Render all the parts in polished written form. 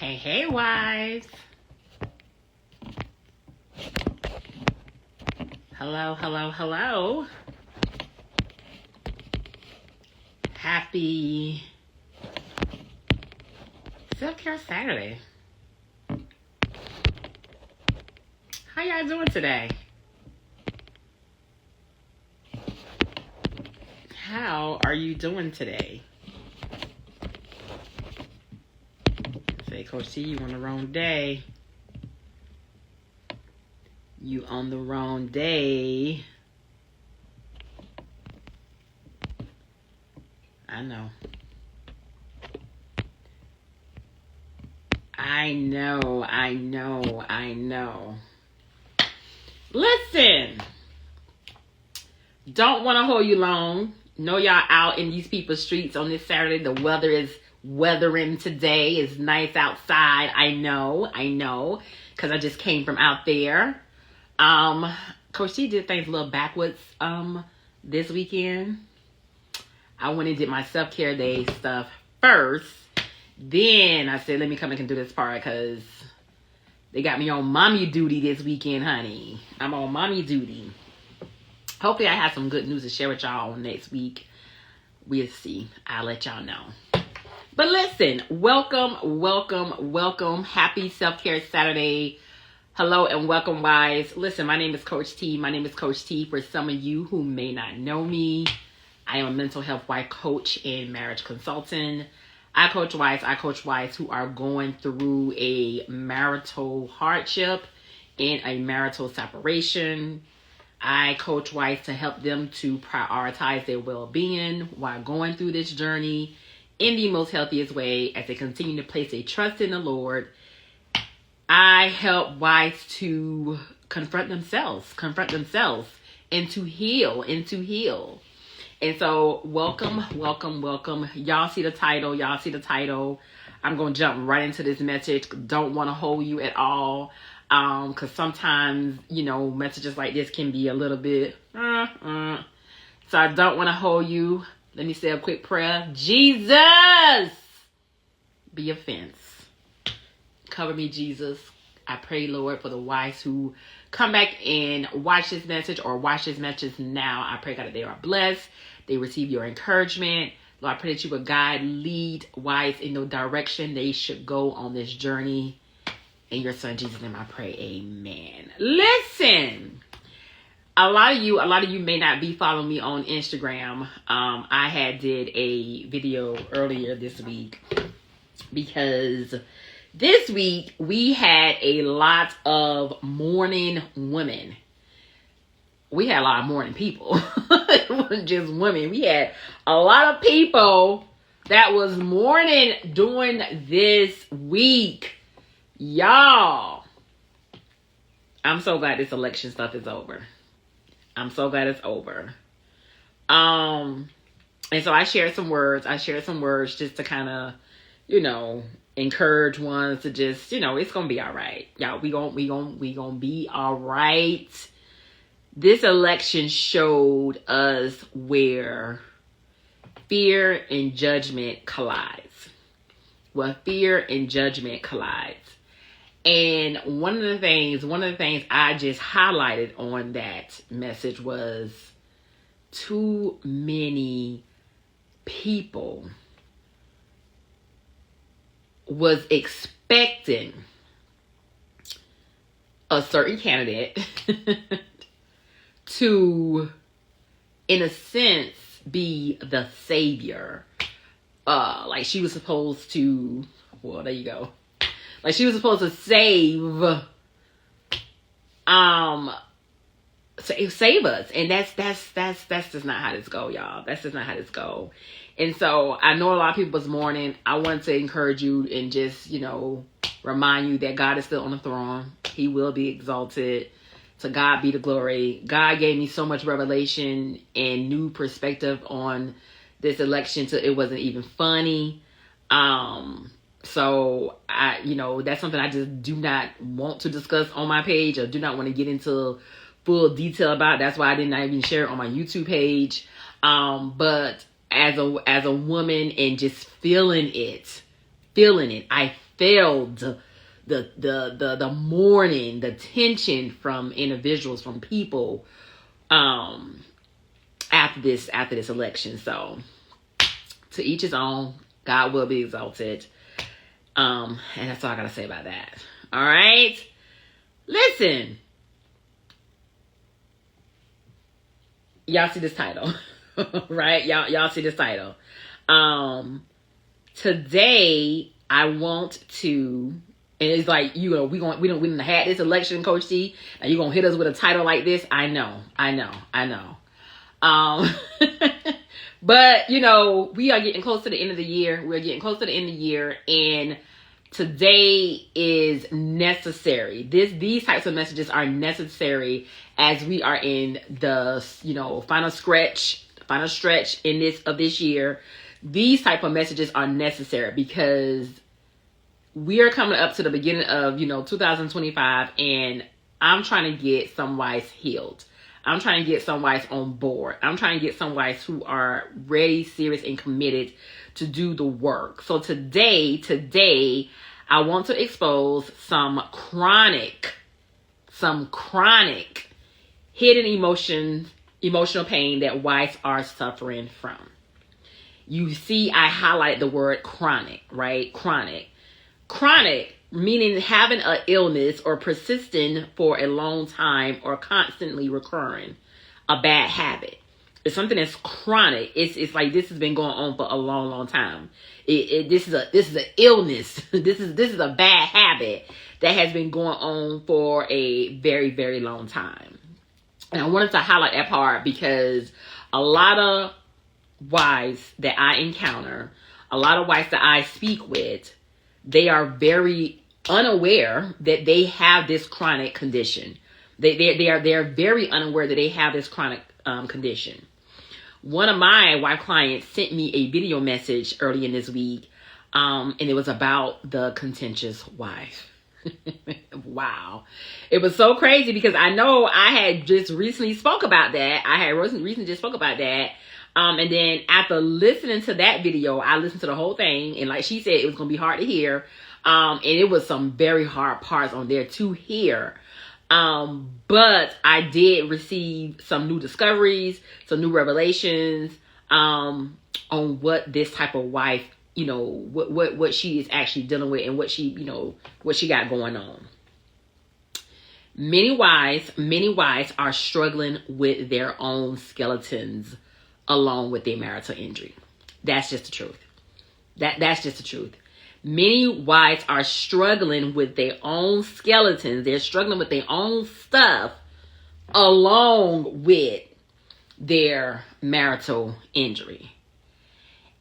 Hey, wives. Hello. Happy Self-Care Saturday. How y'all doing today? How are you doing today? Say, Coach T, you on the wrong day. You on the wrong day. I know. Listen. Don't want to hold you long. Know y'all out in these people's streets on this Saturday. The weather is weathering today. It's nice outside. I know. Because I just came from out there. Coach T did things a little backwards this weekend. I went and did my self-care day stuff first. Then I said, let me come and do this part because they got me on mommy duty this weekend, honey. I'm on mommy duty. Hopefully I have some good news to share with y'all next week. We'll see. I'll let y'all know. But listen, welcome. Happy Self-Care Saturday. Hello and welcome, wives. Listen, my name is Coach T. For some of you who may not know me, I am a mental health wife coach and marriage consultant. I coach wives who are going through a marital hardship and a marital separation. I coach wives to help them to prioritize their well-being while going through this journey in the most healthiest way as they continue to place their trust in the Lord. I help wives to confront themselves and to heal. And so welcome. Y'all see the title. I'm going to jump right into this message. Don't want to hold you at all. Because sometimes, messages like this can be a little bit, So I don't want to hold you. Let me say a quick prayer. Jesus, be offense. Cover me, Jesus. I pray, Lord, for the wives who come back and watch this message or watch this message now. I pray, God, that they are blessed. They receive your encouragement. Lord, I pray that you would guide, lead wives in the direction they should go on this journey. In your son, Jesus' name, I pray, amen. Listen, a lot of you may not be following me on Instagram. I did a video earlier this week because this week we had a lot of mourning women. We had a lot of mourning people. It wasn't just women. We had a lot of people that was mourning during this week. Y'all, I'm so glad this election stuff is over. I'm so glad it's over. And so I shared some words just to kind of, encourage ones to just, it's going to be all right. Y'all, we going to be all right. This election showed us where fear and judgment collides. And one of the things I just highlighted on that message was too many people was expecting a certain candidate to, in a sense, be the savior. Like she was supposed to, well, there you go. Like she was supposed to save us. And that's just not how this go, y'all. That's just not how this go. And so I know a lot of people was mourning. I want to encourage you and just, remind you that God is still on the throne. He will be exalted. To God be the glory. God gave me so much revelation and new perspective on this election till it wasn't even funny. So that's something I just do not want to discuss on my page or do not want to get into full detail about. That's why I did not even share it on my YouTube page. But as a woman and just feeling it, I felt the mourning, the tension from individuals, from people, after this election. So to each his own. God will be exalted. And that's all I gotta say about that. All right. Listen. Y'all see this title, right? Y'all see this title. Today I want to, and it's like, we done had this election, Coach C, and you gonna hit us with a title like this? I know. But we are getting close to the end of the year. And today is necessary. These types of messages are necessary as we are in the final stretch in this year. These type of messages are necessary because we are coming up to the beginning of 2025, and I'm trying to get some wives healed. I'm trying to get some wives on board. I'm trying to get some wives who are ready, serious, and committed to do the work. So today, I want to expose some chronic hidden emotional pain that wives are suffering from. You see, I highlight the word chronic, right? Chronic, meaning having an illness or persisting for a long time or constantly recurring, a bad habit. It's something that's chronic. It's like this has been going on for a long time. This is an illness. This is a bad habit that has been going on for a very, very long time. And I wanted to highlight that part because a lot of wives that I encounter, a lot of wives that I speak with, they are very unaware that they have this chronic condition. They are very unaware that they have this chronic condition. One of my wife clients sent me a video message early in this week, and it was about the contentious wife. Wow. It was so crazy because I know I had just recently spoke about that. And then after listening to that video, I listened to the whole thing. And like she said, it was going to be hard to hear. And it was some very hard parts on there to hear. But I did receive some new discoveries, some new revelations, on what this type of wife, what she is actually dealing with and what she got going on. Many wives are struggling with their own skeletons along with their marital injury. That's just the truth. That's just the truth. Many wives are struggling with their own skeletons. They're struggling with their own stuff along with their marital injury.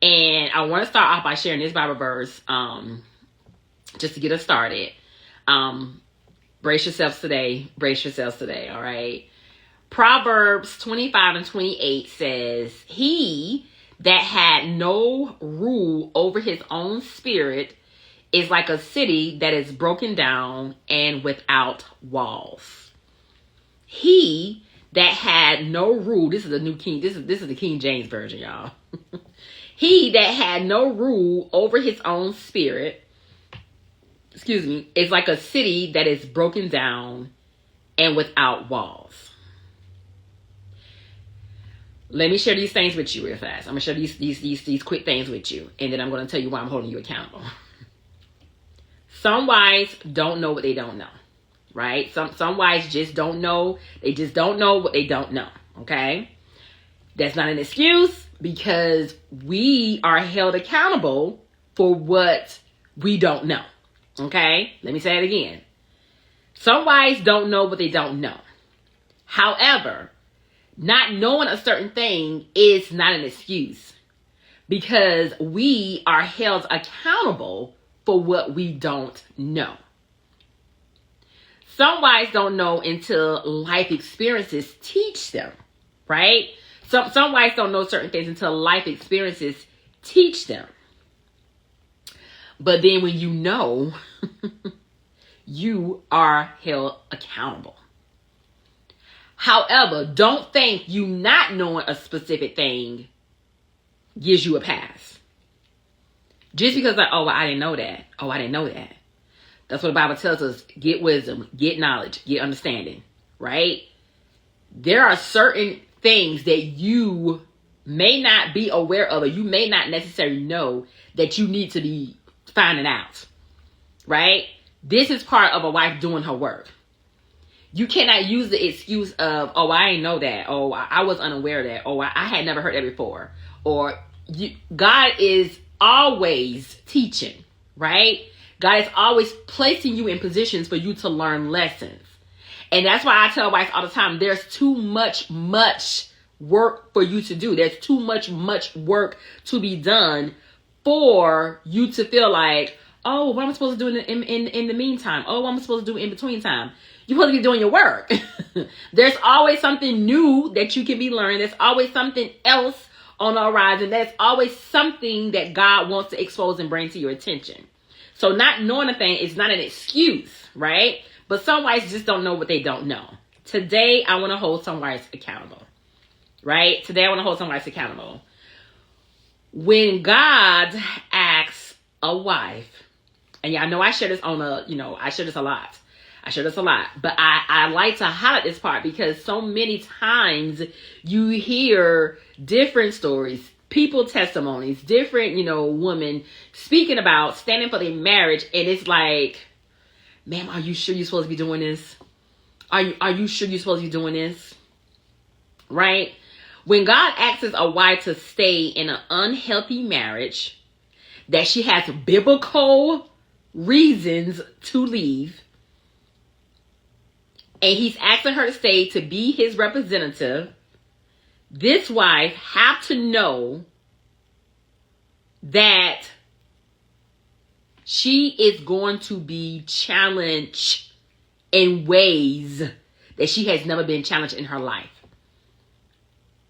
And I want to start off by sharing this Bible verse, just to get us started. Brace yourselves today, all right? Proverbs 25:28 says, "He that had no rule over his own spirit is like a city that is broken down and without walls." He that had no rule, this is the New King, this is the King James Version, y'all. He that had no rule over his own spirit, is like a city that is broken down and without walls. Let me share these things with you real fast. I'm going to share these quick things with you. And then I'm going to tell you why I'm holding you accountable. Some wives don't know what they don't know. Right? Some wives just don't know. They just don't know what they don't know. Okay? That's not an excuse because we are held accountable for what we don't know. Okay? Let me say it again. Some wives don't know what they don't know. However, not knowing a certain thing is not an excuse because we are held accountable for what we don't know. Some wives don't know until life experiences teach them, right? Some wives don't know certain things until life experiences teach them. But then when you know, you are held accountable. However, don't think you not knowing a specific thing gives you a pass. Just because like, oh, well, I didn't know that. Oh, I didn't know that. That's what the Bible tells us. Get wisdom, get knowledge, get understanding, right? There are certain things that you may not be aware of, or you may not necessarily know that you need to be finding out, right? This is part of a wife doing her work. You cannot use the excuse of, oh, I didn't know that. Oh, I was unaware of that. Oh, I had never heard that before. Or God is always teaching, right? God is always placing you in positions for you to learn lessons. And that's why I tell wives all the time, there's too much work for you to do. There's too much work to be done for you to feel like, oh, what am I supposed to do in the meantime? Oh, what am I supposed to do in between time? You're supposed to be doing your work. There's always something new that you can be learning. There's always something else on the horizon. There's always something that God wants to expose and bring to your attention. So not knowing a thing is not an excuse, right? But some wives just don't know what they don't know. Today, I want to hold some wives accountable, right? Today, I want to hold some wives accountable. When God asks a wife, and yeah, I know I share this I share this a lot. But I like to highlight this part because so many times you hear different stories, people testimonies, different, women speaking about standing for their marriage. And it's like, ma'am, are you sure you're supposed to be doing this? Are you sure you're supposed to be doing this? Right? When God asks a wife to stay in an unhealthy marriage, that she has biblical reasons to leave, and he's asking her to stay to be his representative, this wife have to know that she is going to be challenged in ways that she has never been challenged in her life.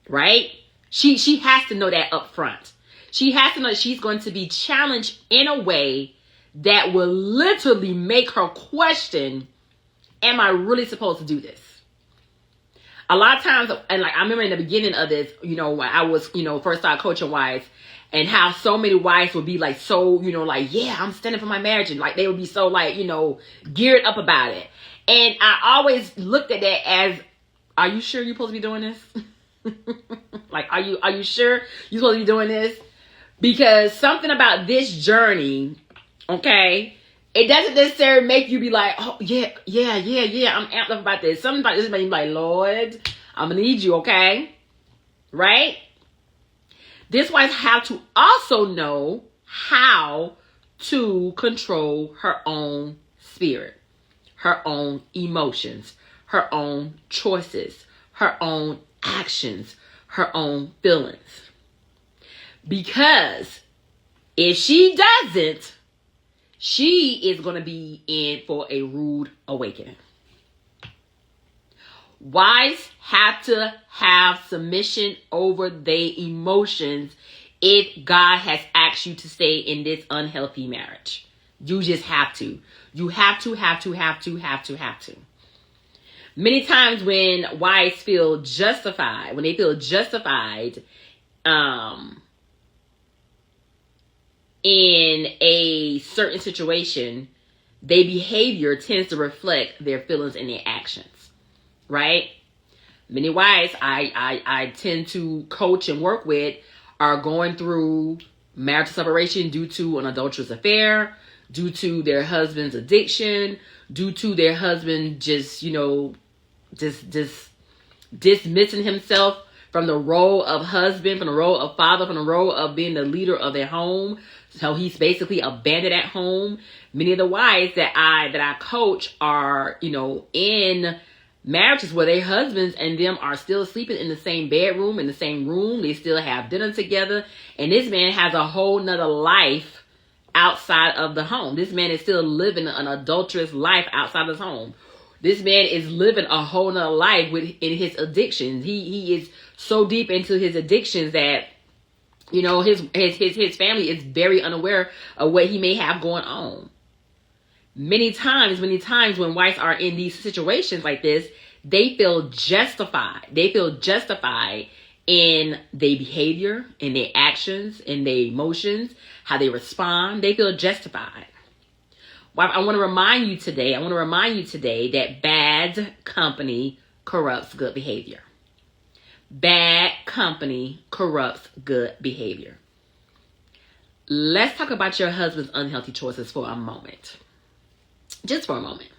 Right? She has to know that up front. She has to know that she's going to be challenged in a way that will literally make her question, am I really supposed to do this? A lot of times, and like I remember in the beginning of this, when I was, first started coaching wives, and how so many wives would be like, so, like, yeah, I'm standing for my marriage. And like, they would be so like, geared up about it. And I always looked at that as, are you sure you're supposed to be doing this? Like, are you sure you're supposed to be doing this? Because something about this journey, okay, it doesn't necessarily make you be like, oh, yeah, I'm amped up about this. Something about this makes you be like, Lord, I'm going to need you, okay? Right? This wife have to also know how to control her own spirit, her own emotions, her own choices, her own actions, her own feelings. Because if she doesn't, she is going to be in for a rude awakening. Wives have to have submission over their emotions if God has asked you to stay in this unhealthy marriage. You just have to. You have to. Many times when wives feel justified, in a certain situation, their behavior tends to reflect their feelings and their actions. Right? Many wives I tend to coach and work with are going through marital separation due to an adulterous affair, due to their husband's addiction, due to their husband just dismissing himself from the role of husband, from the role of father, from the role of being the leader of their home. So he's basically abandoned at home. Many of the wives that I coach are, in marriages where their husbands and them are still sleeping in the same bedroom, in the same room. They still have dinner together. And this man has a whole nother life outside of the home. This man is still living an adulterous life outside of his home. This man is living a whole nother life in his addictions. He is so deep into his addictions that, his family is very unaware of what he may have going on. Many times when wives are in these situations like this, they feel justified. They feel justified in their behavior, in their actions, in their emotions. how they respond, they feel justified. Wife, I want to remind you today that bad company corrupts good behavior. Bad company corrupts good behavior. Let's talk about your husband's unhealthy choices for a moment. Just for a moment.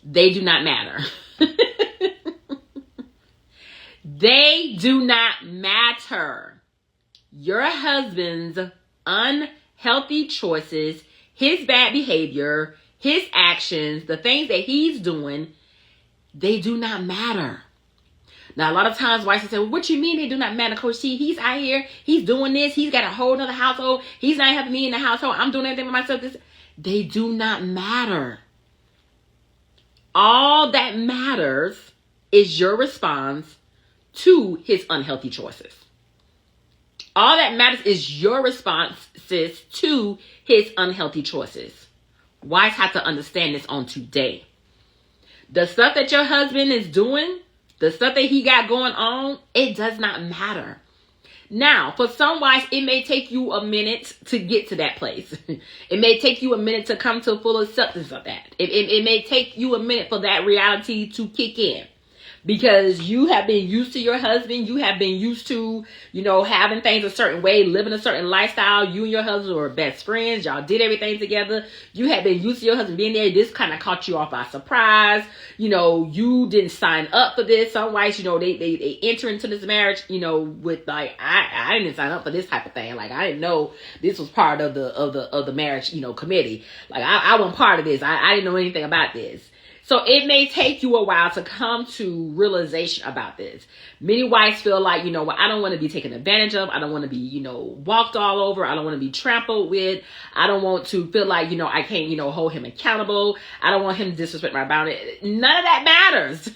They do not matter. They do not matter. Your husband's unhealthy choices, his bad behavior, his actions, the things that he's doing, they do not matter. Now, a lot of times wives say, well, what you mean they do not matter, Coach C? He's out here, he's doing this, he's got a whole other household, he's not helping me in the household, I'm doing everything by myself. They do not matter. All that matters is your response to his unhealthy choices. All that matters is your responses to his unhealthy choices. Wives have to understand this on today. The stuff that your husband is doing, the stuff that he got going on, it does not matter. Now, for some wives, it may take you a minute to get to that place. It may take you a minute to come to full acceptance of that. It may take you a minute for that reality to kick in. Because you have been used to your husband. You have been used to, having things a certain way, living a certain lifestyle. You and your husband were best friends. Y'all did everything together. You have been used to your husband being there. This kind of caught you off by surprise. You didn't sign up for this. Some wives, they enter into this marriage, with like, I didn't sign up for this type of thing. Like, I didn't know this was part of the marriage, committee. Like, I wasn't part of this. I didn't know anything about this. So it may take you a while to come to realization about this. Many wives feel like, I don't want to be taken advantage of. I don't want to be, walked all over. I don't want to be trampled with. I don't want to feel like, I can't, hold him accountable. I don't want him to disrespect my boundaries. None of that matters.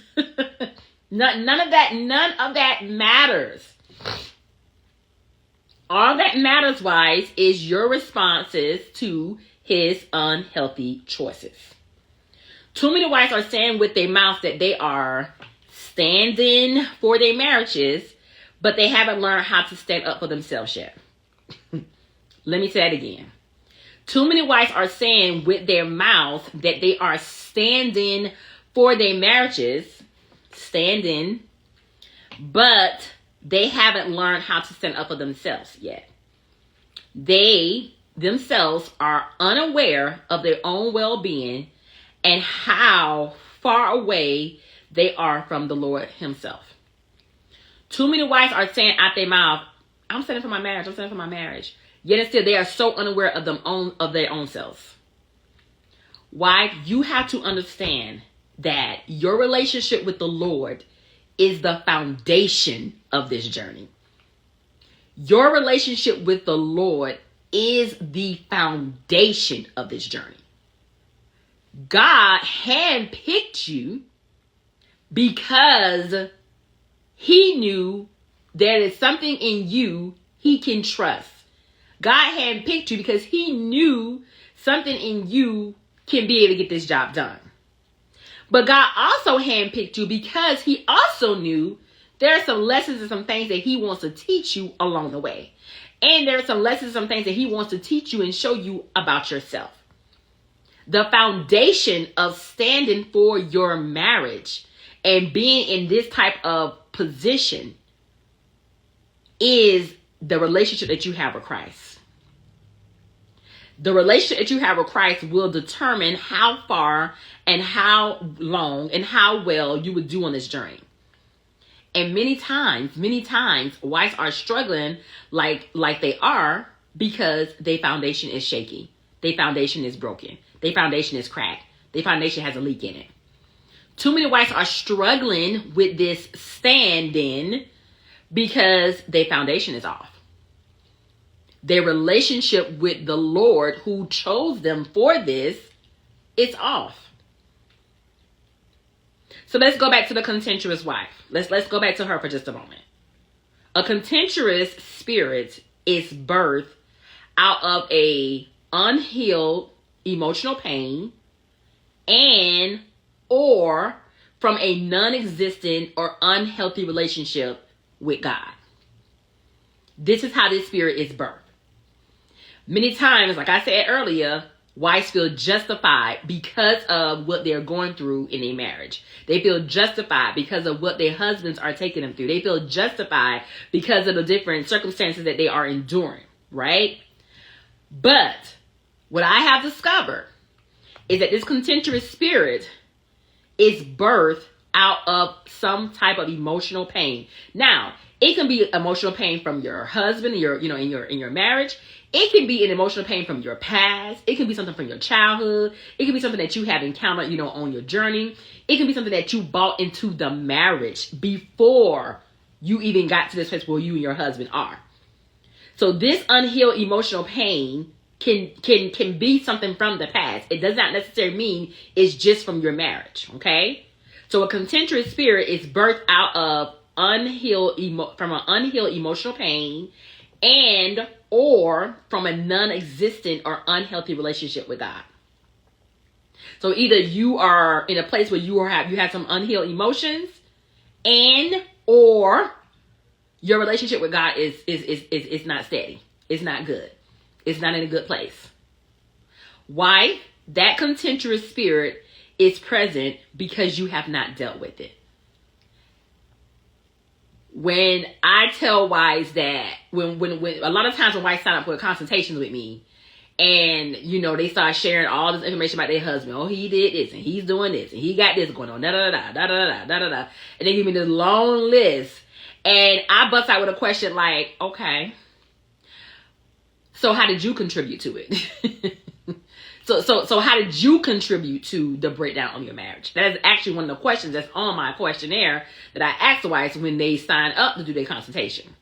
None of that matters. All that matters, wives, is your responses to his unhealthy choices. Too many wives are saying with their mouth that they are standing for their marriages, but they haven't learned how to stand up for themselves yet. Let me say that again. Too many wives are saying with their mouth that they are standing for their marriages, but they haven't learned how to stand up for themselves yet. They themselves are unaware of their own well-being and how far away they are from the Lord himself. Too many wives are saying out their mouth, I'm standing for my marriage, I'm standing for my marriage. Yet and still, they are so unaware of their own selves. Wife, you have to understand that your relationship with the Lord is the foundation of this journey. Your relationship with the Lord is the foundation of this journey. God handpicked you because he knew there is something in you he can trust. God handpicked you because he knew something in you can be able to get this job done. But God also handpicked you because he also knew there are some lessons and some things that he wants to teach you along the way. And there are some lessons and some things that he wants to teach you and show you about yourself. The foundation of standing for your marriage and being in this type of position is the relationship that you have with Christ. The relationship that you have with Christ will determine how far and how long and how well you would do on this journey. And many times, wives are struggling like they are because their foundation is shaky. Their foundation is broken. Their foundation is cracked. Their foundation has a leak in it. Too many wives are struggling with this stand-in because their foundation is off. Their relationship with the Lord who chose them for this is off. So let's go back to the contentious wife. Let's go back to her for just a moment. A contentious spirit is birthed out of a unhealed emotional pain and or from a non-existent or unhealthy relationship with God. This is how this spirit is birthed. Many times, like I said earlier, wives feel justified because of what they're going through in a marriage. They feel justified because of what their husbands are taking them through. They feel justified because of the different circumstances that they are enduring, right? But what I have discovered is that this contentious spirit is birthed out of some type of emotional pain. Now, it can be emotional pain from your husband, in your marriage. It can be an emotional pain from your past. It can be something from your childhood. It can be something that you have encountered, on your journey. It can be something that you brought into the marriage before you even got to this place where you and your husband are. So this unhealed emotional pain can be something from the past. It does not necessarily mean it's just from your marriage, okay? So a contentious spirit is birthed out of from an unhealed emotional pain and or from a non-existent or unhealthy relationship with God. So either you are in a place where you have some unhealed emotions, and or your relationship with God is not steady. It's not good. It's not in a good place. Why? That contentious spirit is present because you have not dealt with it. When I tell wives that when a lot of times when wives sign up for consultations with me, and they start sharing all this information about their husband. Oh, he did this and he's doing this and he got this going on. Da da da da da da da da. And they give me this long list, and I bust out with a question like, okay, so how did you contribute to it? So how did you contribute to the breakdown of your marriage? That is actually one of the questions that's on my questionnaire that I ask the wives when they sign up to do their consultation.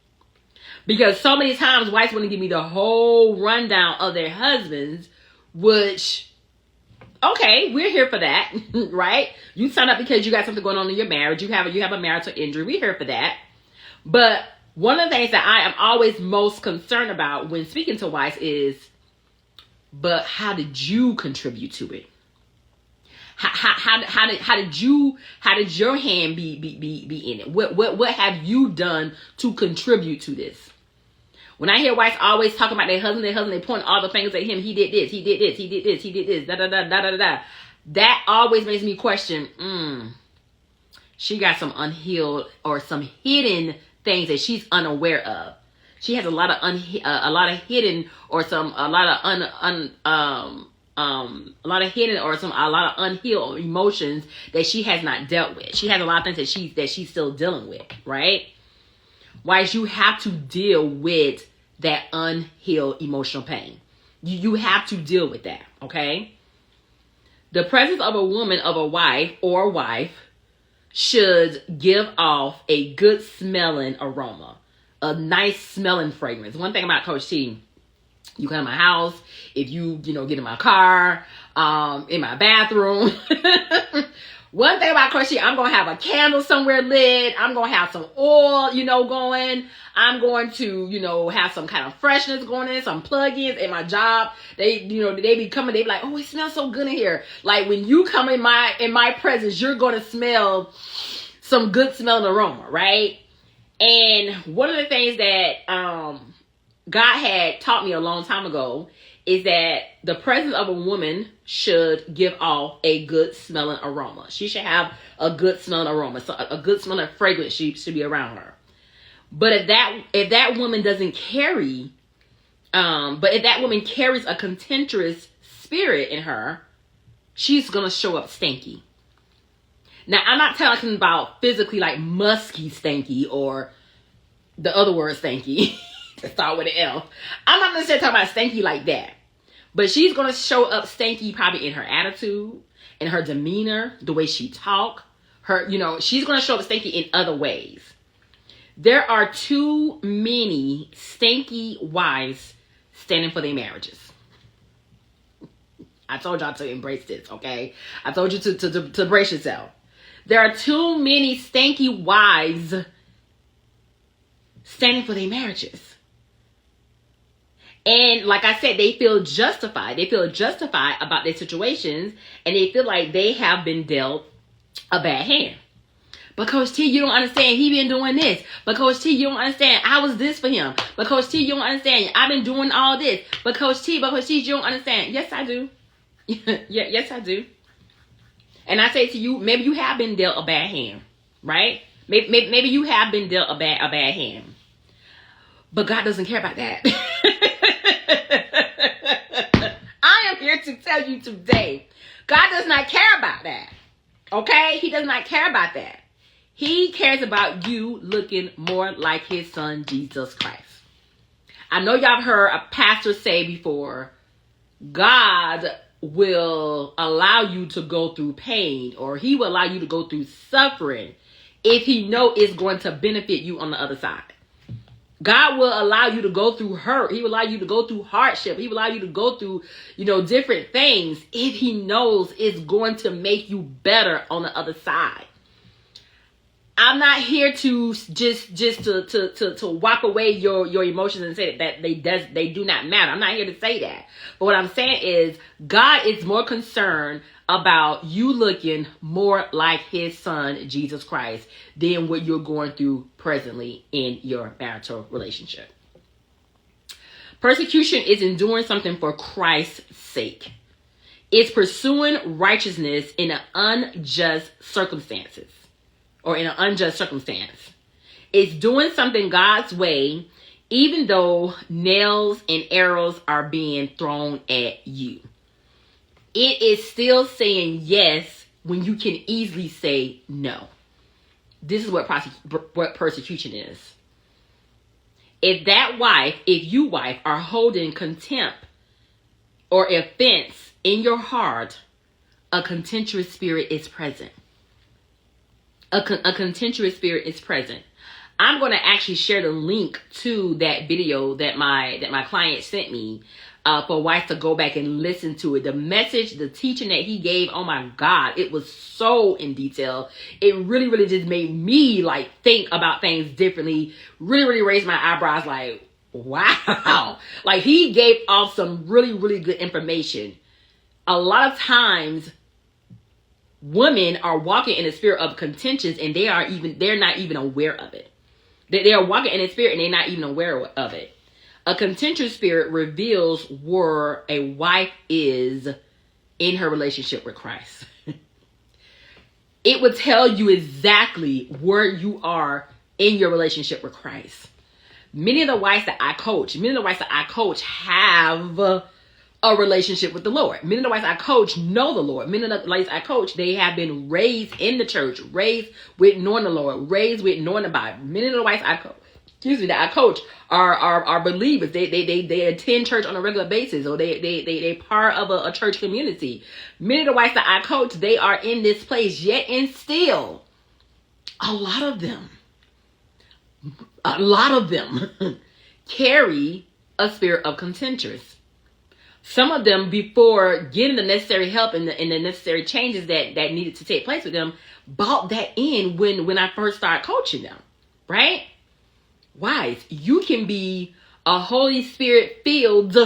Because so many times wives want to give me the whole rundown of their husbands, which, okay, we're here for that, right? You sign up because you got something going on in your marriage. You have a marital injury. We're here for that. But one of the things that I am always most concerned about when speaking to wives is, but how did you contribute to it? How did your hand be in it? What have you done to contribute to this? When I hear wives always talking about their husband, they point all the fingers at him. He did this, he did this, he did this, he did this, da da da da da da. That always makes me question, she got some unhealed or some hidden things that she's unaware of. She has a lot of hidden or a lot of unhealed emotions that she has not dealt with. She has a lot of things that she's still dealing with, right? Wise, you have to deal with that unhealed emotional pain. You have to deal with that, okay? The presence of a woman, of a wife or wife, should give off a good smelling aroma. A nice smelling fragrance. One thing about Coach T, you come to my house, if you get in my car, in my bathroom. One thing about Coach T, I'm going to have a candle somewhere lit. I'm going to have some oil, going. I'm going to, have some kind of freshness going in, some plugins in my job. They be coming, they be like, oh, it smells so good in here. Like when you come in my presence, you're going to smell some good smelling aroma, right? And one of the things that God had taught me a long time ago is that the presence of a woman should give off a good smelling aroma. She should have a good smelling aroma, so a good smelling fragrance should be around her. But if that woman doesn't carry, if that woman carries a contentious spirit in her, she's gonna show up stinky. Now, I'm not talking about physically like musky stinky or the other word stinky to start with an L. I'm not necessarily talking about stinky like that. But she's going to show up stinky probably in her attitude, in her demeanor, the way she talk. She's going to show up stinky in other ways. There are too many stinky wives standing for their marriages. I told y'all to embrace this, okay? I told you to brace yourself. There are too many stinky wives standing for their marriages. And like I said, they feel justified. They feel justified about their situations, and they feel like they have been dealt a bad hand. But Coach T, you don't understand. He been doing this. But Coach T, you don't understand. I was this for him. But Coach T, you don't understand. I've been doing all this. But Coach T, you don't understand. Yes, I do. Yes, I do. And I say to you, maybe you have been dealt a bad hand, right? Maybe you have been dealt a bad hand. But God doesn't care about that. I am here to tell you today, God does not care about that. Okay? He does not care about that. He cares about you looking more like his son, Jesus Christ. I know y'all have heard a pastor say before, God will allow you to go through pain, or he will allow you to go through suffering if he know it's going to benefit you on the other side. God will allow you to go through hurt. He will allow you to go through hardship. He will allow you to go through, different things if he knows it's going to make you better on the other side. I'm not here to just to walk away your emotions and say that they do not matter. I'm not here to say that. But what I'm saying is God is more concerned about you looking more like his son, Jesus Christ, than what you're going through presently in your marital relationship. Persecution is enduring something for Christ's sake. It's pursuing righteousness in an unjust circumstances. Or in an unjust circumstance. It's doing something God's way, even though nails and arrows are being thrown at you. It is still saying yes when you can easily say no. This is what persecution is. If you wife are holding contempt or offense in your heart, a contentious spirit is present. A contentious spirit is present. I'm going to actually share the link to that video that my client sent me for wife to go back and listen to it. The message, the teaching that he gave, oh my God, it was so in detail. It really, really just made me think about things differently. Really, really raised my eyebrows like, wow. He gave off some really, really good information. A lot of times, women are walking in the spirit of contentions and they're not even aware of it. They are walking in the spirit and they're not even aware of it. A contentious spirit reveals where a wife is in her relationship with Christ. It would tell you exactly where you are in your relationship with Christ. Many of the wives that I coach have a relationship with the Lord. Many of the wives I coach know the Lord. Many of the ladies I coach, they have been raised in the church, raised with knowing the Lord, raised with knowing the Bible. Many of the wives I coach are believers. They attend church on a regular basis, or they part of a church community. Many of the wives that I coach, they are in this place, yet and still, a lot of them carry a spirit of contentious. Some of them, before getting the necessary help and the necessary changes that needed to take place with them, bought that in when I first started coaching them, right? Wives, you can be a Holy Spirit filled,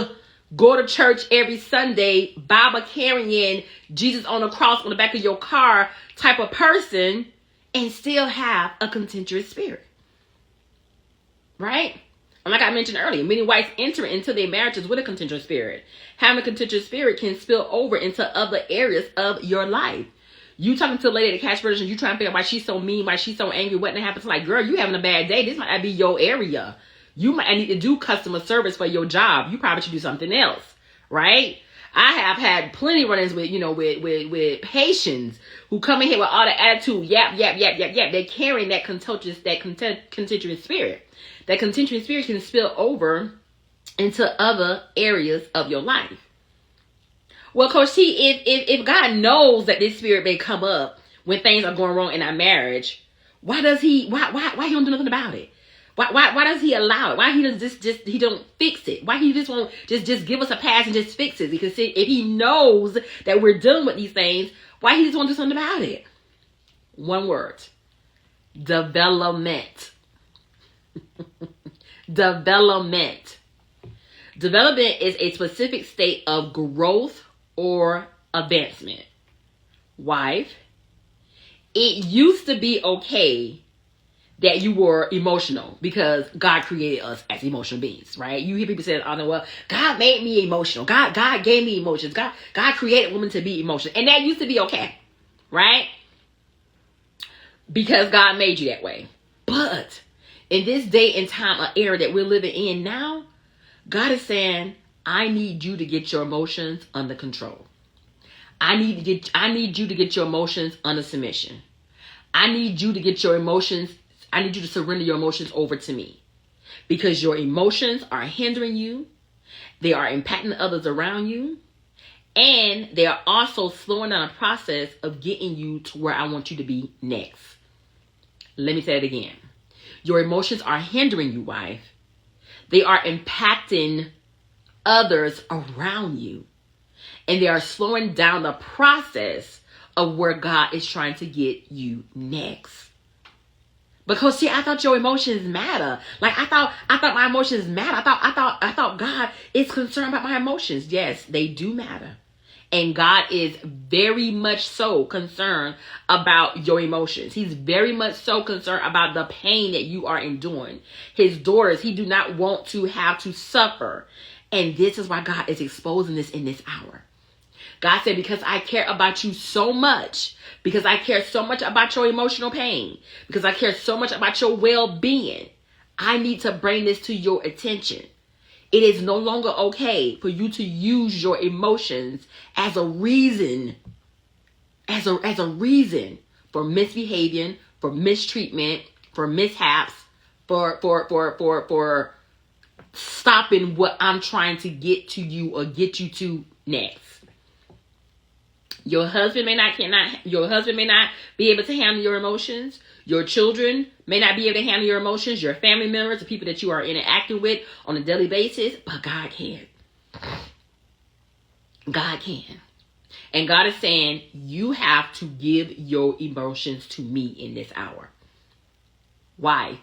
go to church every Sunday, Bible carrying, Jesus on the cross on the back of your car type of person, and still have a contentious spirit, right? And like I mentioned earlier, many wives enter into their marriages with a contentious spirit. Having a contentious spirit can spill over into other areas of your life. You talking to a lady at the cash register, you trying to figure out why she's so mean, why she's so angry, what happens. Like, girl, you having a bad day. This might not be your area. You might need to do customer service for your job. You probably should do something else, right? I have had plenty run-ins with patients who come in here with all the attitude, yap. They're carrying that contentious spirit. That contentious spirit can spill over into other areas of your life. Well, Coach T, if God knows that this spirit may come up when things are going wrong in our marriage, why he don't do nothing about it? Why does he allow it? Why he doesn't he don't fix it? Why he just won't just give us a pass and just fix it? Because if he knows that we're dealing with these things, why he just won't do something about it? One word: development. Development. Development is a specific state of growth or advancement. Wife, it used to be okay that you were emotional because God created us as emotional beings, right? You hear people say, "Oh no, well, God made me emotional. God gave me emotions. God created women to be emotional," and that used to be okay, right? Because God made you that way. But in this day and time, an era that we're living in now, God is saying, "I need you to get your emotions under control. I need you to get your emotions under submission. I need you to get your emotions. I need you to surrender your emotions over to me, because your emotions are hindering you. They are impacting others around you. And they are also slowing down the process of getting you to where I want you to be next." Let me say it again. Your emotions are hindering you, wife. They are impacting others around you. And they are slowing down the process of where God is trying to get you next. Because see, I thought your emotions matter. Like I thought my emotions matter. I thought God is concerned about my emotions. Yes, they do matter. And God is very much so concerned about your emotions. He's very much so concerned about the pain that you are enduring. His daughters, he do not want to have to suffer. And this is why God is exposing this in this hour. God said, because I care about you so much, because I care so much about your emotional pain, because I care so much about your well-being, I need to bring this to your attention. It is no longer okay for you to use your emotions as a reason, as a reason for misbehaving, for mistreatment, for mishaps, for stopping what I'm trying to get to you or get you to next. Your husband may not be able to handle your emotions. Your children may not be able to handle your emotions. Your family members, the people that you are interacting with on a daily basis, but God can. God can. And God is saying, you have to give your emotions to me in this hour. Why?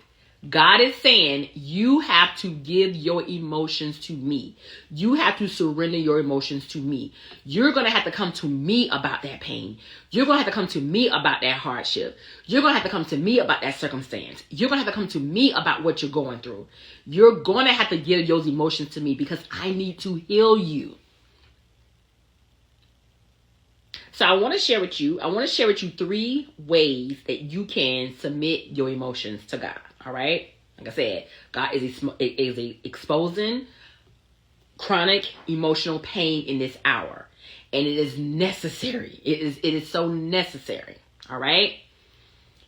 God is saying, you have to give your emotions to me. You have to surrender your emotions to me. You're going to have to come to me about that pain. You're going to have to come to me about that hardship. You're going to have to come to me about that circumstance. You're going to have to come to me about what you're going through. You're going to have to give those emotions to me because I need to heal you. So I want to share with you 3 ways that you can submit your emotions to God. All right. Like I said, God is exposing chronic emotional pain in this hour. And it is necessary. It is so necessary. All right.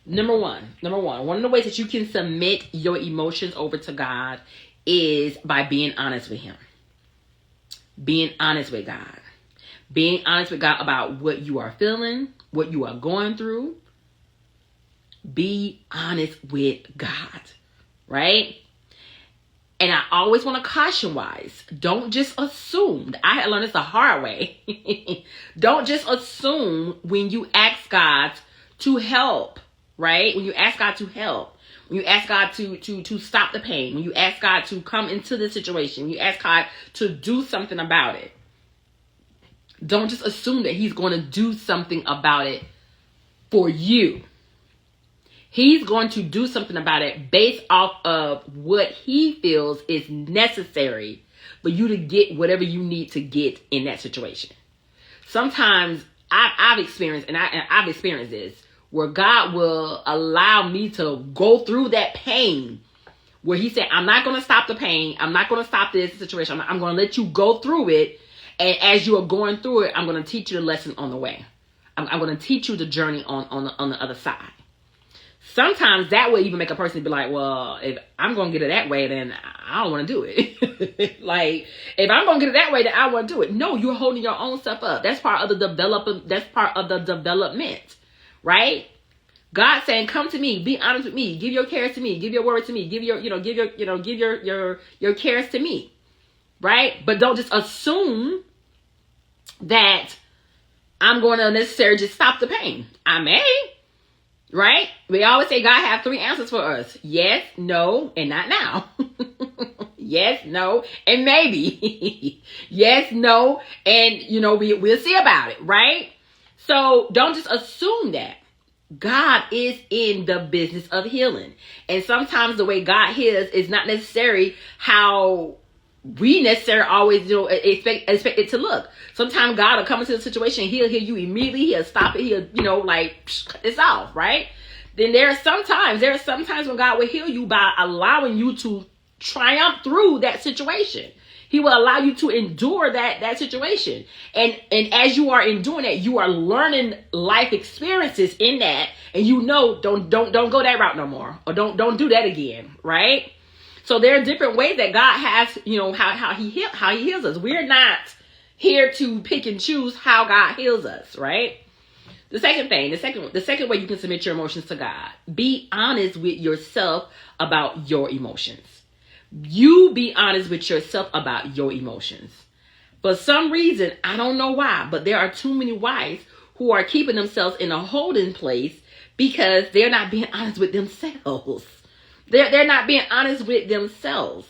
Number one, one of the ways that you can submit your emotions over to God is by being honest with him. Being honest with God. Being honest with God about what you are feeling, what you are going through. Be honest with God, right? And I always want to caution wise, don't just assume. I had learned this the hard way. Don't just assume when you ask God to help, right? When you ask God to help, when you ask God to stop the pain, when you ask God to come into the situation, when you ask God to do something about it. Don't just assume that he's going to do something about it for you. He's going to do something about it based off of what he feels is necessary for you to get whatever you need to get in that situation. Sometimes I've experienced this, where God will allow me to go through that pain, where he said, I'm not going to stop the pain. I'm not going to stop this situation. I'm going to let you go through it. And as you are going through it, I'm going to teach you the lesson on the way. I'm going to teach you the journey on the other side. Sometimes that will even make a person be like, well, if I'm going to get it that way, then I don't want to do it. Like, if I'm going to get it that way, then I want to do it. No, you're holding your own stuff up. That's part of the development. That's part of the development, right? God saying, come to me, be honest with me, give your cares to me, give your words to me, give your cares to me, right? But don't just assume that I'm going to necessarily just stop the pain. I may. Right? We always say God have 3 answers for us. Yes, no, and not now. Yes, no, and maybe. Yes, no, and we'll see about it, right? So don't just assume that. God is in the business of healing. And sometimes the way God heals is not necessarily how we necessarily always expect it to look. Sometimes God will come into the situation, he'll heal you immediately, he'll stop it, he'll cut this off, right? Then there are some times when God will heal you by allowing you to triumph through that situation. He will allow you to endure that situation. And as you are enduring that, you are learning life experiences in that. And don't go that route no more. Or don't do that again. Right? So there are different ways that God has, how he heals us. We're not here to pick and choose how God heals us, right? The second way you can submit your emotions to God. Be honest with yourself about your emotions. You be honest with yourself about your emotions. For some reason, I don't know why, but there are too many wives who are keeping themselves in a holding place because they're not being honest with themselves. They're not being honest with themselves.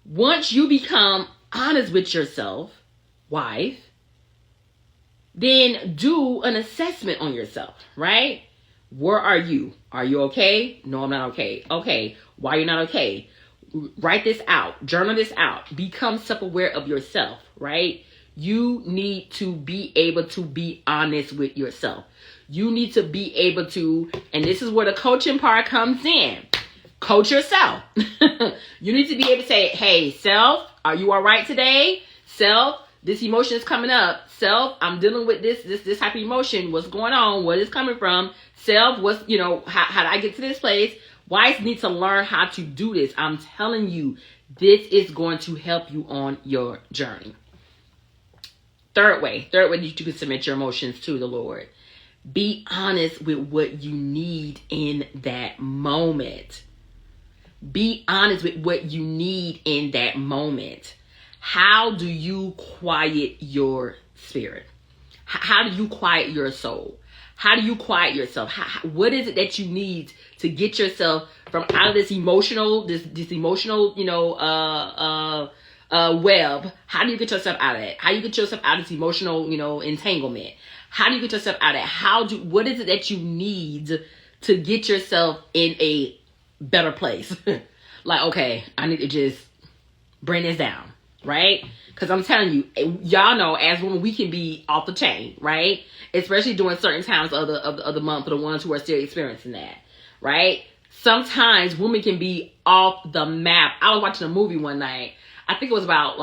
Once you become honest with yourself, wife, then do an assessment on yourself, right? Where are you? Are you okay? No, I'm not okay. Okay, why are you not okay? Write this out. Journal this out. Become self-aware of yourself, right? You need to be able to be honest with yourself. You need to be able to, and this is where the coaching part comes in. Coach yourself. You need to be able to say, hey, self, are you all right today? Self, this emotion is coming up. Self, I'm dealing with this type of emotion. What's going on? What is coming from? Self, how did I get to this place? Wives need to learn how to do this. I'm telling you, this is going to help you on your journey. Third way that you can submit your emotions to the Lord. Be honest with what you need in that moment. Be honest with what you need in that moment. How do you quiet your spirit? How do you quiet your soul? How do you quiet yourself? What is it that you need to get yourself from out of this emotional, web? How do you get yourself out of it? How do you get yourself out of this emotional, entanglement? How do you get yourself out of it? What is it that you need to get yourself in a better place? Like, okay, I need to just bring this down, right? Because I'm telling you, y'all know, as women, we can be off the chain, right? Especially during certain times of the month for the ones who are still experiencing that, right? Sometimes women can be off the map. I was watching a movie one night. I think it was about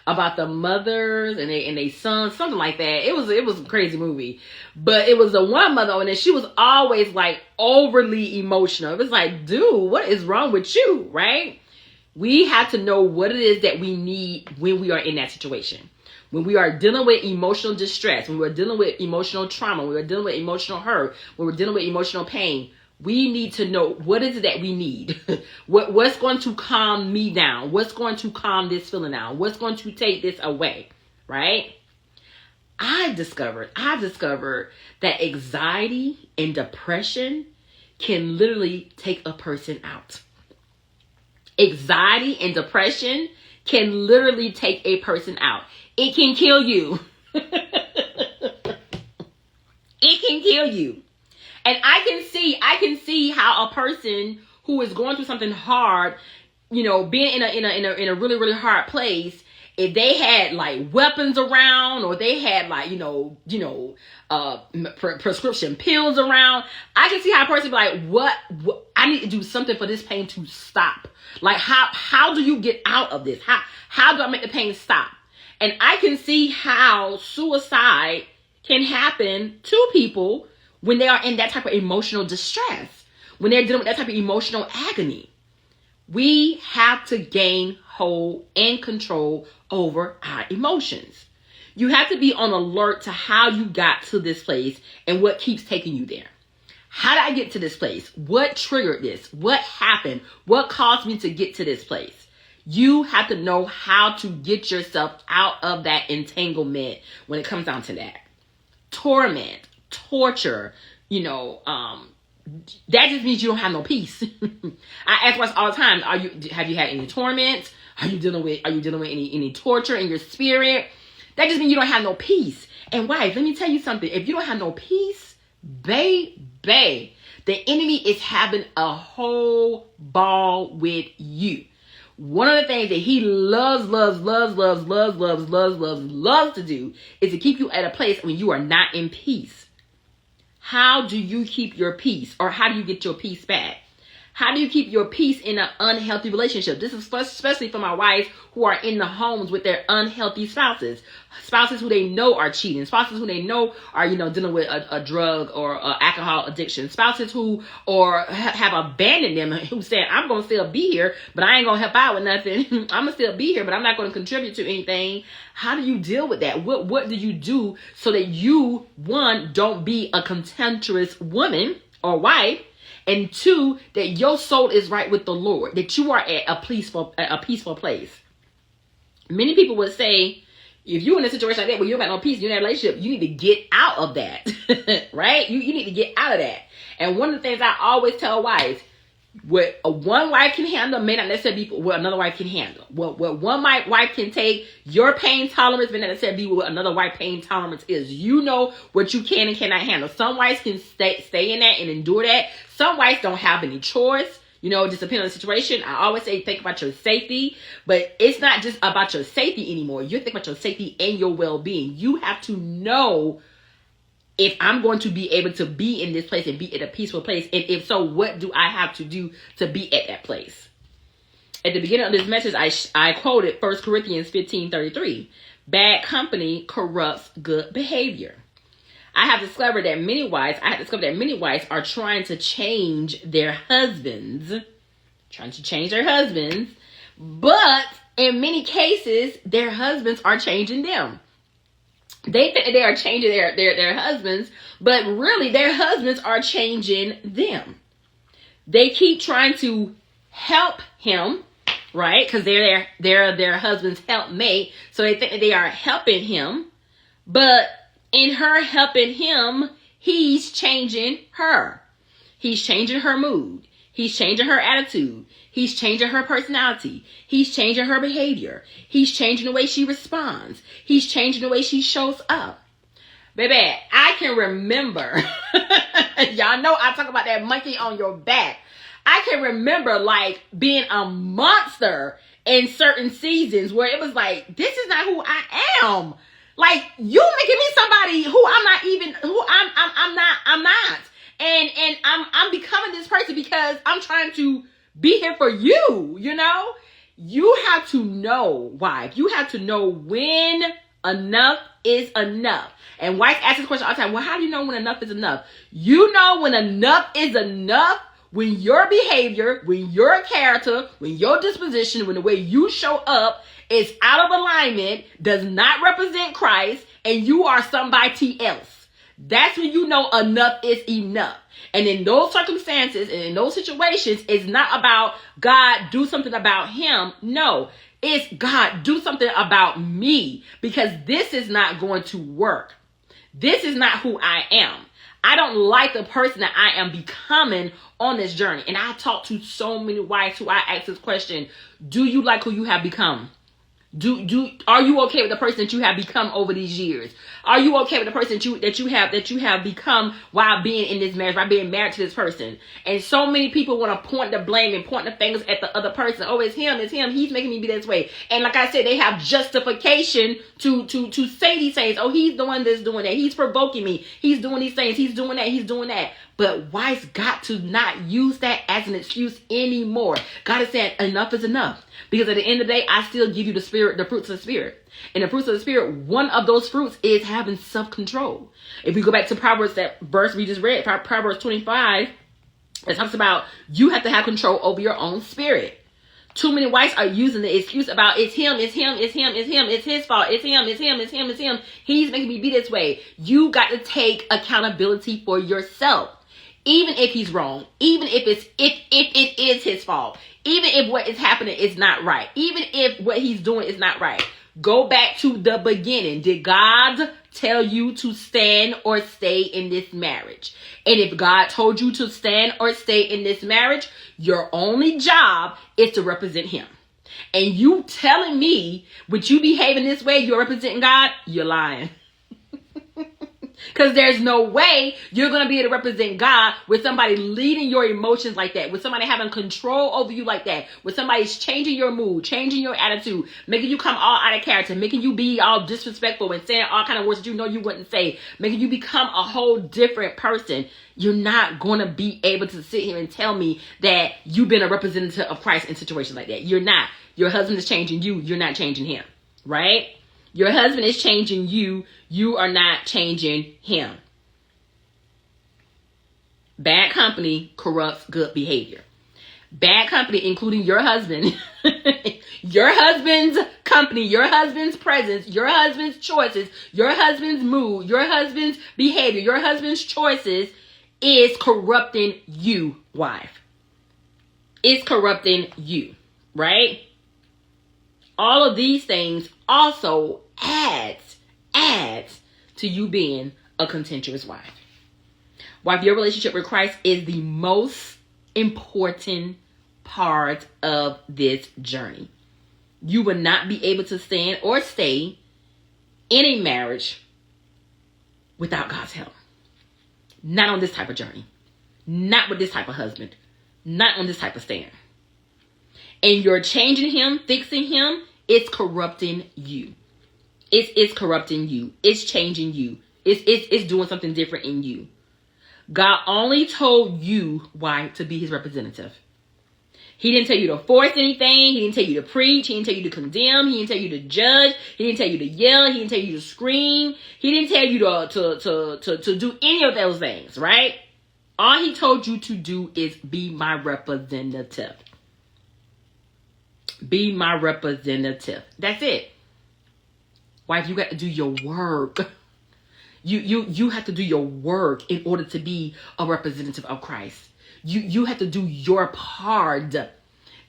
about the mothers and they sons, something like that. It was a crazy movie, but it was the one mother, and she was always like overly emotional. It was like, dude, what is wrong with you, right? We have to know what it is that we need when we are in that situation. When we are dealing with emotional distress, when we're dealing with emotional trauma, when we're dealing with emotional hurt, when we're dealing with emotional pain, we need to know what is it that we need. What's going to calm me down? What's going to calm this feeling down? What's going to take this away, right? I've discovered that anxiety and depression can literally take a person out. Anxiety and depression can literally take a person out. It can kill you. It can kill you. And I can see how a person who is going through something hard, being in a really, really hard place, if they had like weapons around, or they had like, prescription pills around, I can see how a person be like, what I need to do something for this pain to stop. Like, how do you get out of this? How do I make the pain stop? And I can see how suicide can happen to people when they are in that type of emotional distress, when they're dealing with that type of emotional agony. We have to gain hold and control over our emotions. You have to be on alert to how you got to this place and what keeps taking you there. How did I get to this place? What triggered this? What happened? What caused me to get to this place? You have to know how to get yourself out of that entanglement when it comes down to that. Torment, torture, that just means you don't have no peace. I ask wives all the time, have you had any torment? Are you dealing with any torture in your spirit? That just means you don't have no peace. And wife, let me tell you something. If you don't have no peace, baby, the enemy is having a whole ball with you. One of the things that he loves to do is to keep you at a place when you are not in peace. How do you keep your peace, or how do you get your peace back? How do you keep your peace in an unhealthy relationship? This is especially for my wives who are in the homes with their unhealthy spouses. Spouses who they know are cheating. Spouses who they know are, dealing with a drug or alcohol addiction. Spouses who have abandoned them, who said, I'm going to still be here, but I ain't going to help out with nothing. I'm going to still be here, but I'm not going to contribute to anything. How do you deal with that? What do you do so that you, one, don't be a contentious woman or wife, and two, that your soul is right with the Lord, that you are at a peaceful place? Many people would say, if you're in a situation like that where you don't got no peace in that relationship, you need to get out of that, right? You need to get out of that. And one of the things I always tell wives, what one wife can handle may not necessarily be what another wife can handle. What one wife can take, your pain tolerance may not necessarily be what another wife pain tolerance is. You know what you can and cannot handle. Some wives can stay in that and endure that. Some wives don't have any choice. Just depending on the situation. I always say think about your safety, but it's not just about your safety anymore. You're thinking about your safety and your well-being. You have to know, if I'm going to be able to be in this place and be at a peaceful place, and if so, what do I have to do to be at that place? At the beginning of this message, I quoted 1 Corinthians 15:33. Bad company corrupts good behavior. I have discovered that many wives are trying to change their husbands, but in many cases, their husbands are changing them. They think that they are changing their husbands, but really their husbands are changing them. They keep trying to help him, right? Because they're their husband's helpmate, so they think that they are helping him, but in her helping him, he's changing her. He's changing her mood. He's changing her attitude. He's changing her personality. He's changing her behavior. He's changing the way she responds. He's changing the way she shows up. Baby, I can remember, y'all know I talk about that monkey on your back. I can remember being a monster in certain seasons where it was like, this is not who I am. You making me somebody who I'm not even, who I'm not. And I'm becoming this person because I'm trying to be here for you, You have to know, wife. You have to know when enough is enough. And wife asks this question all the time. Well, how do you know when enough is enough? You know when enough is enough when your behavior, when your character, when your disposition, when the way you show up is out of alignment, does not represent Christ, and you are somebody else. That's when you know enough is enough. And in those circumstances and in those situations, it's not about God, do something about him. No, it's God, do something about me, because this is not going to work. This is not who I am. I don't like the person that I am becoming on this journey. And I talk to so many wives who I ask this question, do you like who you have become? Are you okay with the person that you have become over these years? Are you okay with the person that you have become while being in this marriage, by being married to this person? And so many people want to point the blame and point the fingers at the other person. Oh, it's him. He's making me be this way. And like I said, they have justification to say these things. Oh, he's the one that's doing that. He's provoking me. He's doing these things. He's doing that. He's doing that. But wives got to not use that as an excuse anymore. God is saying enough is enough. Because at the end of the day, I still give you the fruits of the Spirit. And the fruits of the Spirit, one of those fruits is having self-control. If we go back to Proverbs, that verse we just read, Proverbs 25, it talks about you have to have control over your own spirit. Too many wives are using the excuse about it's him, it's his fault, it's him. He's making me be this way. You got to take accountability for yourself. Even if he's wrong, even if it is his fault, even if what is happening is not right, even if what he's doing is not right, go back to the beginning. Did God tell you to stand or stay in this marriage? And if God told you to stand or stay in this marriage, your only job is to represent him. And you telling me, with you behaving this way, you're representing God, you're lying. Because there's no way you're going to be able to represent God with somebody leading your emotions like that, with somebody having control over you like that, with somebody's changing your mood, changing your attitude, making you come all out of character, making you be all disrespectful and saying all kind of words that you know you wouldn't say, making you become a whole different person. You're not going to be able to sit here and tell me that you've been a representative of Christ in situations like that. You're not. Your husband is changing you. You're not changing him, right? Your husband is changing you. You are not changing him. Bad company corrupts good behavior. Bad company, including your husband, your husband's company, your husband's presence, your husband's choices, your husband's mood, your husband's behavior, your husband's choices is corrupting you, wife. It's corrupting you, right? All of these things also adds to you being a contentious wife. Wife, your relationship with Christ is the most important part of this journey. You will not be able to stand or stay in a marriage without God's help. Not on this type of journey. Not with this type of husband. Not on this type of stand. And you're changing him, fixing him, it's corrupting you. It's corrupting you. It's changing you. It's doing something different in you. God only told you, wife, to be his representative. He didn't tell you to force anything. He didn't tell you to preach. He didn't tell you to condemn. He didn't tell you to judge. He didn't tell you to yell. He didn't tell you to scream. He didn't tell you to do any of those things, right? All he told you to do is be my representative. Be my representative. That's it. Wife, you got to do your work. You have to do your work in order to be a representative of Christ. You have to do your part.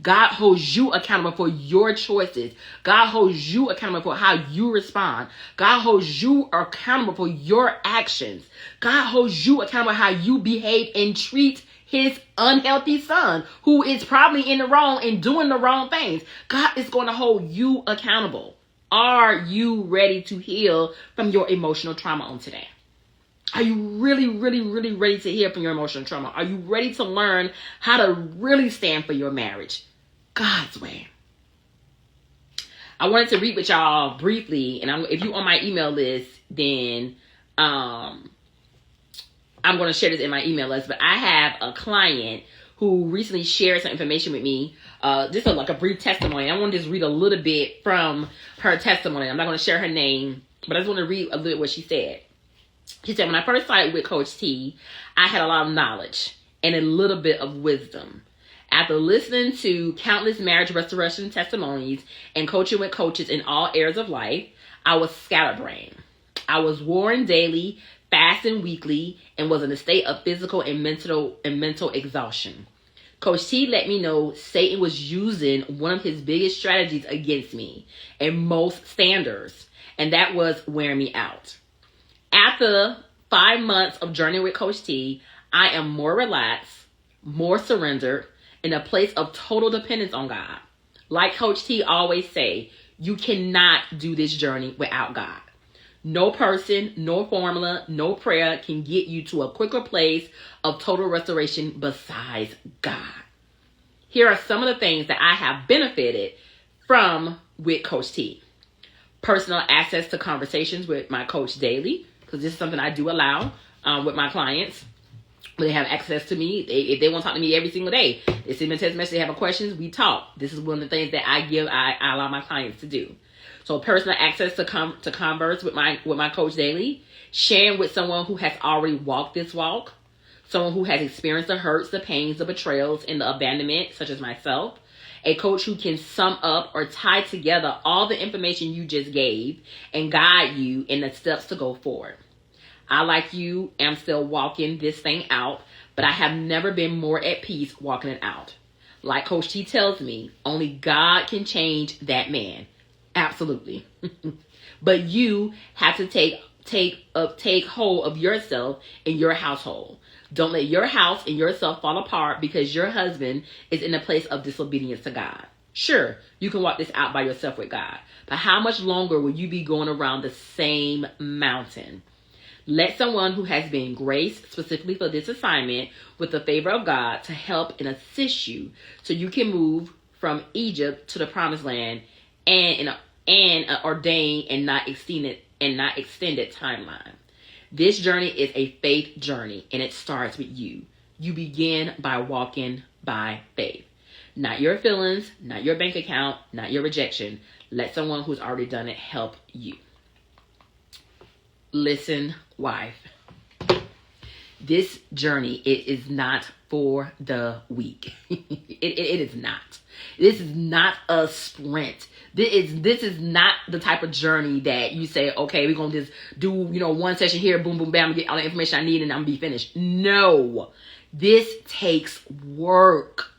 God holds you accountable for your choices. God holds you accountable for how you respond. God holds you accountable for your actions. God holds you accountable for how you behave and treat his unhealthy son, who is probably in the wrong and doing the wrong things. God is going to hold you accountable. Are you ready to heal from your emotional trauma on today? Are you really ready to heal from your emotional trauma? Are you ready to learn how to really stand for your marriage God's way? I wanted to read with y'all briefly, and if you on my email list, then I'm going to share this in my email list. But I have a client who recently shared some information with me, just like a brief testimony. I want to just read a little bit from her testimony. I'm not going to share her name, but I just want to read a little bit what she said. She said, when I first started with Coach T, I had a lot of knowledge and a little bit of wisdom. After listening to countless marriage restoration testimonies and coaching with coaches in all areas of life, I was scatterbrained. I was worn daily, fasting weekly, and was in a state of physical and mental exhaustion. Coach T let me know Satan was using one of his biggest strategies against me and most standards, and that was wearing me out. After 5 months of journeying with Coach T, I am more relaxed, more surrendered, in a place of total dependence on God. Like Coach T always say, you cannot do this journey without God. No person, no formula, no prayer can get you to a quicker place of total restoration besides God. Here are some of the things that I have benefited from with Coach T. Personal access to conversations with my coach daily, because this is something I do allow with my clients. They have access to me. If they want to talk to me every single day, they send me a text message, they have questions, we talk. This is one of the things that I allow my clients to do. So personal access to converse with my coach daily, sharing with someone who has already walked this walk, someone who has experienced the hurts, the pains, the betrayals, and the abandonment, such as myself, a coach who can sum up or tie together all the information you just gave and guide you in the steps to go forward. I, like you, am still walking this thing out, but I have never been more at peace walking it out. Like Coach T tells me, only God can change that man. Absolutely. But you have to take hold of yourself and your household. Don't let your house and yourself fall apart because your husband is in a place of disobedience to God. Sure, you can walk this out by yourself with God, but how much longer will you be going around the same mountain? Let someone who has been graced specifically for this assignment with the favor of God to help and assist you so you can move from Egypt to the promised land and an ordained and not extended timeline. This journey is a faith journey, and it starts with you. You begin by walking by faith. Not your feelings, not your bank account, not your rejection. Let someone who's already done it help you. Listen, wife. This journey, it is not for the weak. It is not. This is not a sprint. This is not the type of journey that you say, okay, we're going to just do, one session here, boom, boom, bam, get all the information I need and I'm going to be finished. No, this takes work.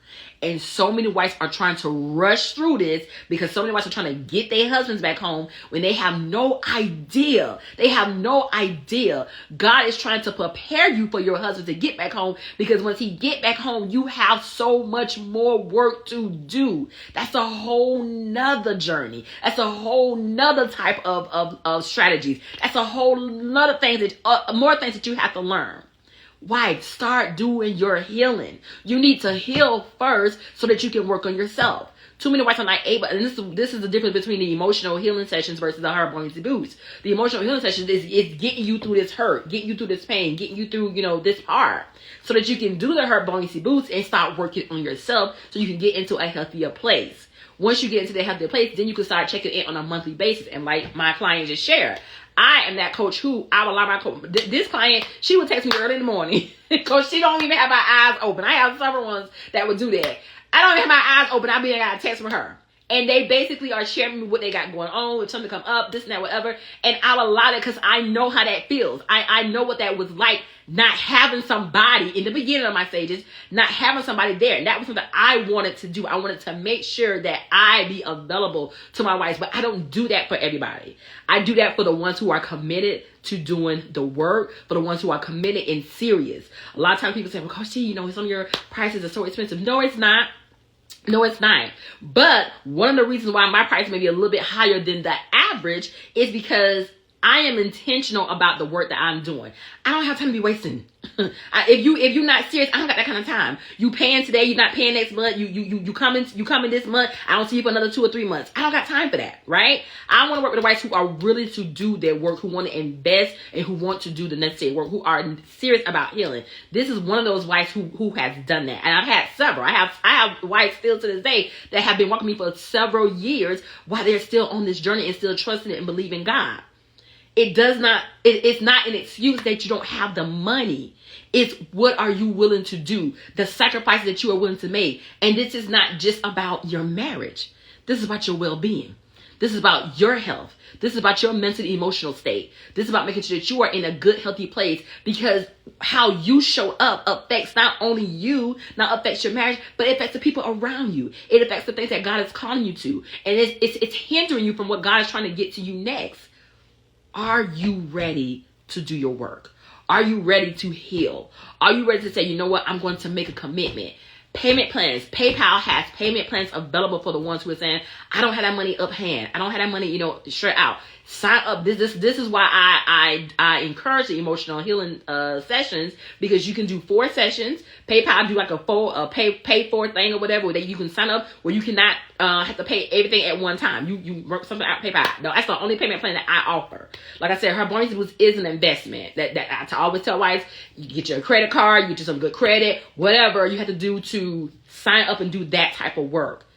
And so many wives are trying to rush through this because so many wives are trying to get their husbands back home when they have no idea. They have no idea. God is trying to prepare you for your husband to get back home, because once he get back home, you have so much more work to do. That's a whole nother journey. That's a whole nother type of strategies. That's a whole nother thing more things that you have to learn. Wife, start doing your healing. You need to heal first so that you can work on yourself. Too many wives are not able, and this is the difference between the emotional healing sessions versus the heart-buoyancy boost. The emotional healing sessions is getting you through this hurt, getting you through this pain, getting you through, this part, so that you can do the heart-buoyancy boost and start working on yourself so you can get into a healthier place. Once you get into that healthier place, then you can start checking in on a monthly basis. And like my client just shared, I am that coach who I will allow my coach. This client, she would text me early in the morning. Coach, she don't even have my eyes open. I have several ones that would do that. I don't even have my eyes open. I got a text from her. And they basically are sharing me what they got going on, if something come up, this and that, whatever. And I'll allow it because I know how that feels. I know what that was like, not having somebody in the beginning of my stages, not having somebody there. And that was something I wanted to do. I wanted to make sure that I be available to my wives. But I don't do that for everybody. I do that for the ones who are committed to doing the work, for the ones who are committed and serious. A lot of times people say, well, Coach T, some of your prices are so expensive. No, it's not. No, it's not. But one of the reasons why my price may be a little bit higher than the average is because I am intentional about the work that I'm doing. I don't have time to be wasting. If you're not serious, I don't got that kind of time. You paying today, you're not paying next month. You coming this month. I don't see you for another 2 or 3 months. I don't got time for that, right? I want to work with the wives who are willing to do their work, who want to invest and who want to do the necessary work, who are serious about healing. This is one of those wives who has done that, and I've had several. I have wives still to this day that have been working with me for several years while they're still on this journey and still trusting it and believing God. It's not an excuse that you don't have the money. It's what are you willing to do? The sacrifices that you are willing to make. And this is not just about your marriage. This is about your well-being. This is about your health. This is about your mental and emotional state. This is about making sure that you are in a good, healthy place, because how you show up affects not only you, not affects your marriage, but it affects the people around you. It affects the things that God is calling you to. And it's hindering you from what God is trying to get to you next. Are you ready to do your work? Are you ready to heal? Are you ready to say, you know what, I'm going to make a commitment? Payment plans. PayPal has payment plans available for the ones who are saying, I don't have that money up hand. I don't have that money, straight out. Sign up. This is why I encourage the emotional healing sessions, because you can do 4 sessions. PayPal do like a pay for thing or whatever that you can sign up where you cannot have to pay everything at one time. You work something out PayPal. No, that's the only payment plan that I offer. Like I said, her bonus is an investment that I always tell wives, you get your credit card, you get you some good credit, whatever you have to do to sign up and do that type of work.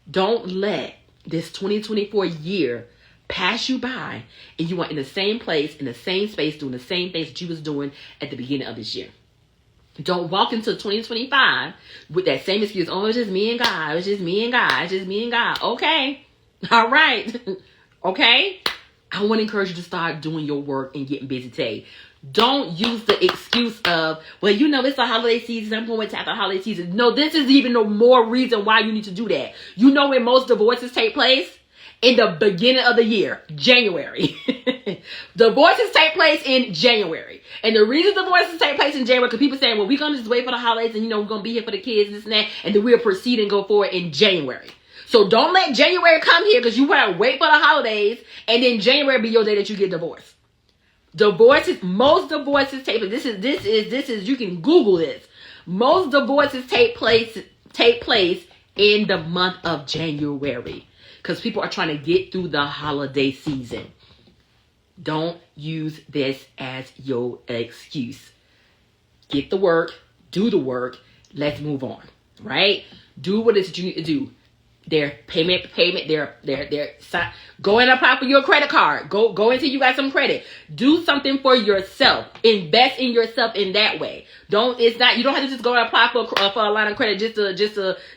Don't let this 2024 year pass you by and you are in the same place, in the same space, doing the same things that you was doing at the beginning of this year. Don't walk into 2025 with that same excuse. Oh, it's just me and God. It's just me and God. It's just me and God. Okay. All right. Okay. I want to encourage you to start doing your work and getting busy today. Don't use the excuse of, well, it's the holiday season. I'm going to wait till after the holiday season. No, this is even no more reason why you need to do that. When most divorces take place? In the beginning of the year, January. Divorces take place in January. And the reason divorces take place in January, because people saying, well, we're going to just wait for the holidays and, we're going to be here for the kids and this and that. And then we'll proceed and go forward in January. So don't let January come here because you want to wait for the holidays and then January be your day that you get divorced. Most divorces take place. This is you can Google this. Most divorces take place in the month of January because people are trying to get through the holiday season. Don't use this as your excuse. Get the work, do the work, let's move on, right? Do what it is that you need to do. Their payment, go and apply for your credit card. Go until you got some credit. Do something for yourself. Invest in yourself in that way. You don't have to just go and apply for a line of credit just to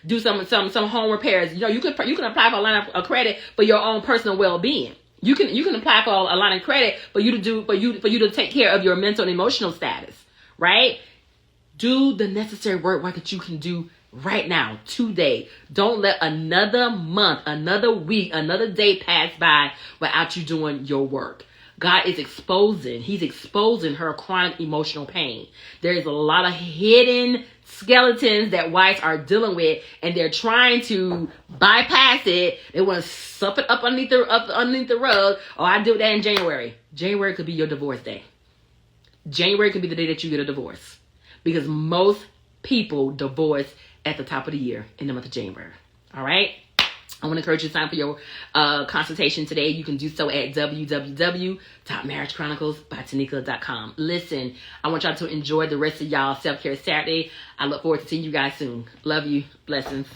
do some home repairs. You can apply for a line of credit for your own personal well-being. You can apply for a line of credit for you to take care of your mental and emotional status, right? Do the necessary work that you can do right now, today. Don't let another month, another week, another day pass by without you doing your work. God is He's exposing her chronic emotional pain. There is a lot of hidden skeletons that wives are dealing with, and they're trying to bypass it. They want to sup it up underneath the rug. Oh, I do that in January. January could be your divorce day. January could be the day that you get a divorce. Because most people divorce at the top of the year in the month of January. All right? I want to encourage you to sign up for your consultation today. You can do so at www.marriagechroniclesbytanika.com. Listen, I want y'all to enjoy the rest of y'all Self-Care Saturday. I look forward to seeing you guys soon. Love you. Blessings.